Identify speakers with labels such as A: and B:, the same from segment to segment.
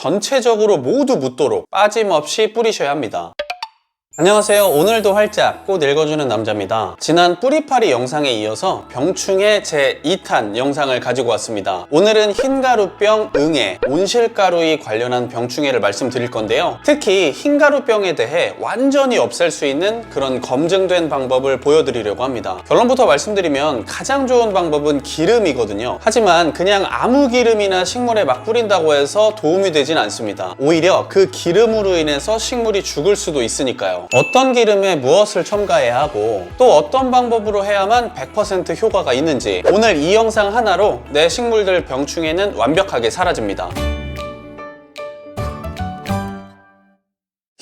A: 전체적으로 모두 묻도록 빠짐없이 뿌리셔야 합니다. 안녕하세요. 오늘도 활짝 꽃 읽어주는 남자입니다. 지난 뿌리파리 영상에 이어서 병충해 제2탄 영상을 가지고 왔습니다. 오늘은 흰가루병, 응애, 온실가루에 관련한 병충해를 말씀드릴 건데요. 특히 흰가루병에 대해 완전히 없앨 수 있는 그런 검증된 방법을 보여드리려고 합니다. 결론부터 말씀드리면 가장 좋은 방법은 기름이거든요. 하지만 그냥 아무 기름이나 식물에 막 뿌린다고 해서 도움이 되진 않습니다. 오히려 그 기름으로 인해서 식물이 죽을 수도 있으니까요. 어떤 기름에 무엇을 첨가해야 하고 또 어떤 방법으로 해야만 100% 효과가 있는지 오늘 이 영상 하나로 내 식물들 병충해는 완벽하게 사라집니다.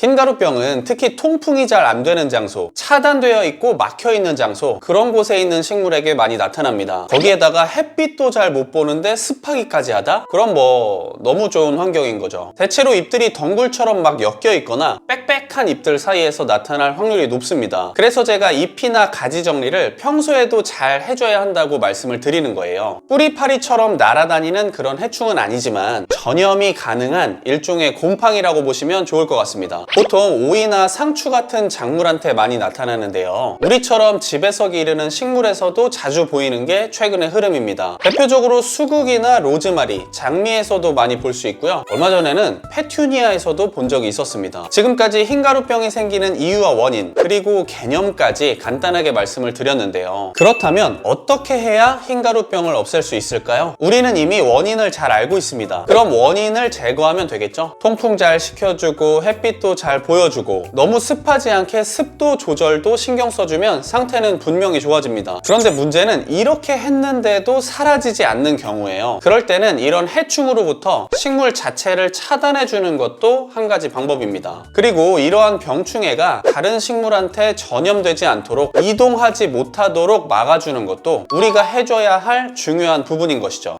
A: 흰가루병은 특히 통풍이 잘 안 되는 장소, 차단되어 있고 막혀 있는 장소, 그런 곳에 있는 식물에게 많이 나타납니다. 거기에다가 햇빛도 잘 못 보는데 습하기까지 하다? 그럼 너무 좋은 환경인 거죠. 대체로 잎들이 덩굴처럼 막 엮여 있거나 빽빽한 잎들 사이에서 나타날 확률이 높습니다. 그래서 제가 잎이나 가지 정리를 평소에도 잘 해줘야 한다고 말씀을 드리는 거예요. 뿌리파리처럼 날아다니는 그런 해충은 아니지만 전염이 가능한 일종의 곰팡이라고 보시면 좋을 것 같습니다. 보통 오이나 상추 같은 작물한테 많이 나타나는데요. 우리처럼 집에서 기르는 식물에서도 자주 보이는 게 최근의 흐름입니다. 대표적으로 수국이나 로즈마리, 장미에서도 많이 볼 수 있고요. 얼마 전에는 페튜니아에서도 본 적이 있었습니다. 지금까지 흰가루병이 생기는 이유와 원인, 그리고 개념까지 간단하게 말씀을 드렸는데요. 그렇다면 어떻게 해야 흰가루병을 없앨 수 있을까요? 우리는 이미 원인을 잘 알고 있습니다. 그럼 원인을 제거하면 되겠죠? 통풍 잘 시켜주고 햇빛도 잘 보여주고 너무 습하지 않게 습도 조절도 신경 써주면 상태는 분명히 좋아집니다. 그런데 문제는 이렇게 했는데도 사라지지 않는 경우예요. 그럴 때는 이런 해충으로부터 식물 자체를 차단해주는 것도 한 가지 방법입니다. 그리고 이러한 병충해가 다른 식물한테 전염되지 않도록 이동하지 못하도록 막아주는 것도 우리가 해줘야 할 중요한 부분인 것이죠.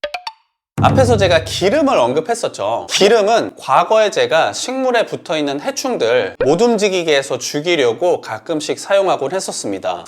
A: 앞에서 제가 기름을 언급했었죠. 기름은 과거에 제가 식물에 붙어있는 해충들 못 움직이게 해서 죽이려고 가끔씩 사용하곤 했었습니다.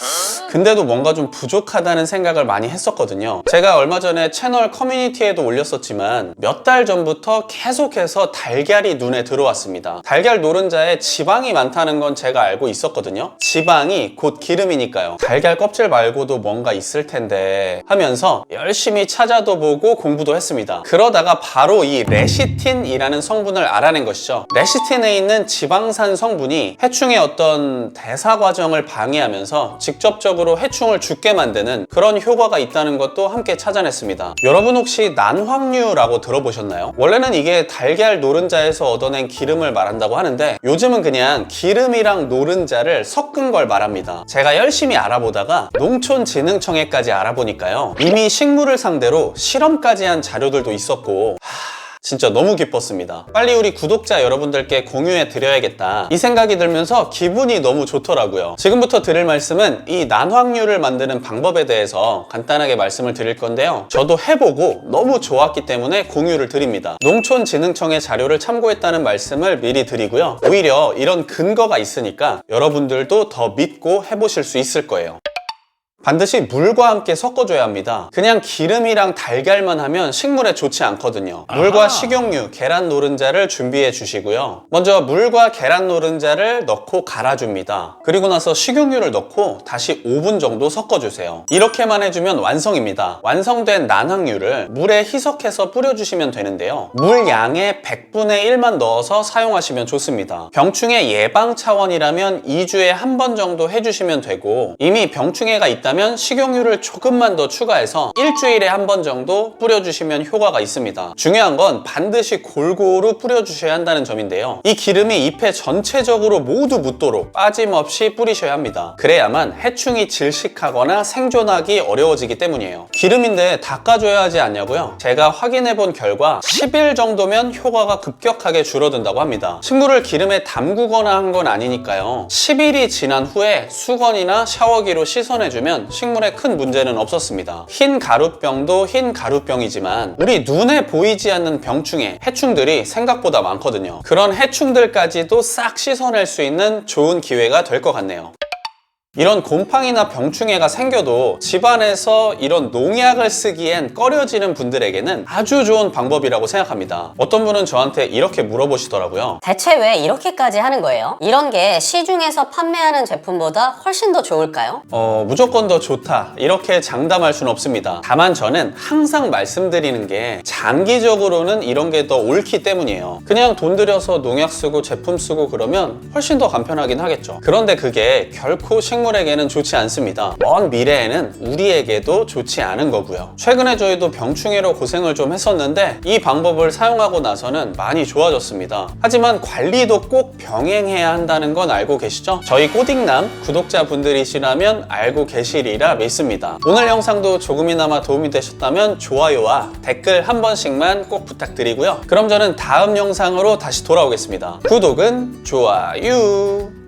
A: 근데도 뭔가 좀 부족하다는 생각을 많이 했었거든요. 제가 얼마 전에 채널 커뮤니티에도 올렸었지만 몇 달 전부터 계속해서 달걀이 눈에 들어왔습니다. 달걀 노른자에 지방이 많다는 건 제가 알고 있었거든요. 지방이 곧 기름이니까요. 달걀 껍질 말고도 뭔가 있을 텐데 하면서 열심히 찾아도 보고 공부도 했습니다. 그러다가 바로 이 레시틴이라는 성분을 알아낸 것이죠. 레시틴에 있는 지방산 성분이 해충의 어떤 대사 과정을 방해하면서 직접적으로 해충을 죽게 만드는 그런 효과가 있다는 것도 함께 찾아냈습니다. 여러분 혹시 난황류라고 들어보셨나요? 원래는 이게 달걀 노른자에서 얻어낸 기름을 말한다고 하는데 요즘은 그냥 기름이랑 노른자를 섞은 걸 말합니다. 제가 열심히 알아보다가 농촌진흥청에까지 알아보니까요. 이미 식물을 상대로 실험까지 한 자료들도 있었고 진짜 너무 기뻤습니다. 빨리 우리 구독자 여러분들께 공유해 드려야겠다 이 생각이 들면서 기분이 너무 좋더라고요. 지금부터 드릴 말씀은 이 난황류를 만드는 방법에 대해서 간단하게 말씀을 드릴 건데요. 저도 해보고 너무 좋았기 때문에 공유를 드립니다. 농촌진흥청의 자료를 참고했다는 말씀을 미리 드리고요. 오히려 이런 근거가 있으니까 여러분들도 더 믿고 해보실 수 있을 거예요. 반드시 물과 함께 섞어줘야 합니다. 그냥 기름이랑 달걀만 하면 식물에 좋지 않거든요. 물과 식용유, 계란 노른자를 준비해 주시고요. 먼저 물과 계란 노른자를 넣고 갈아줍니다. 그리고 나서 식용유를 넣고 다시 5분 정도 섞어주세요. 이렇게만 해주면 완성입니다. 완성된 난황류를 물에 희석해서 뿌려주시면 되는데요. 물 양의 100분의 1만 넣어서 사용하시면 좋습니다. 병충해 예방 차원이라면 2주에 한 번 정도 해주시면 되고 이미 병충해가 있다 면 식용유를 조금만 더 추가해서 일주일에 한 번 정도 뿌려주시면 효과가 있습니다. 중요한 건 반드시 골고루 뿌려주셔야 한다는 점인데요. 이 기름이 잎에 전체적으로 모두 묻도록 빠짐없이 뿌리셔야 합니다. 그래야만 해충이 질식하거나 생존하기 어려워지기 때문이에요. 기름인데 닦아줘야 하지 않냐고요? 제가 확인해본 결과 10일 정도면 효과가 급격하게 줄어든다고 합니다. 식물을 기름에 담그거나 한 건 아니니까요. 10일이 지난 후에 수건이나 샤워기로 씻어내주면 식물에 큰 문제는 없었습니다. 흰 가루병도 흰 가루병이지만 우리 눈에 보이지 않는 병충해, 해충들이 생각보다 많거든요. 그런 해충들까지도 싹 씻어낼 수 있는 좋은 기회가 될 것 같네요. 이런 곰팡이나 병충해가 생겨도 집안에서 이런 농약을 쓰기엔 꺼려지는 분들에게는 아주 좋은 방법이라고 생각합니다. 어떤 분은 저한테 이렇게 물어보시더라고요.
B: 대체 왜 이렇게까지 하는 거예요? 이런 게 시중에서 판매하는 제품보다 훨씬 더 좋을까요?
A: 무조건 더 좋다 이렇게 장담할 수는 없습니다. 다만 저는 항상 말씀드리는 게 장기적으로는 이런 게 더 옳기 때문이에요. 그냥 돈 들여서 농약 쓰고 제품 쓰고 그러면 훨씬 더 간편하긴 하겠죠. 그런데 그게 결코 식물에게는 좋지 않습니다. 먼 미래에는 우리에게도 좋지 않은 거고요. 최근에 저희도 병충해로 고생을 좀 했었는데 이 방법을 사용하고 나서는 많이 좋아졌습니다. 하지만 관리도 꼭 병행해야 한다는 건 알고 계시죠? 저희 꼬딩남 구독자분들이시라면 알고 계시리라 믿습니다. 오늘 영상도 조금이나마 도움이 되셨다면 좋아요와 댓글 한 번씩만 꼭 부탁드리고요. 그럼 저는 다음 영상으로 다시 돌아오겠습니다. 구독은 좋아요.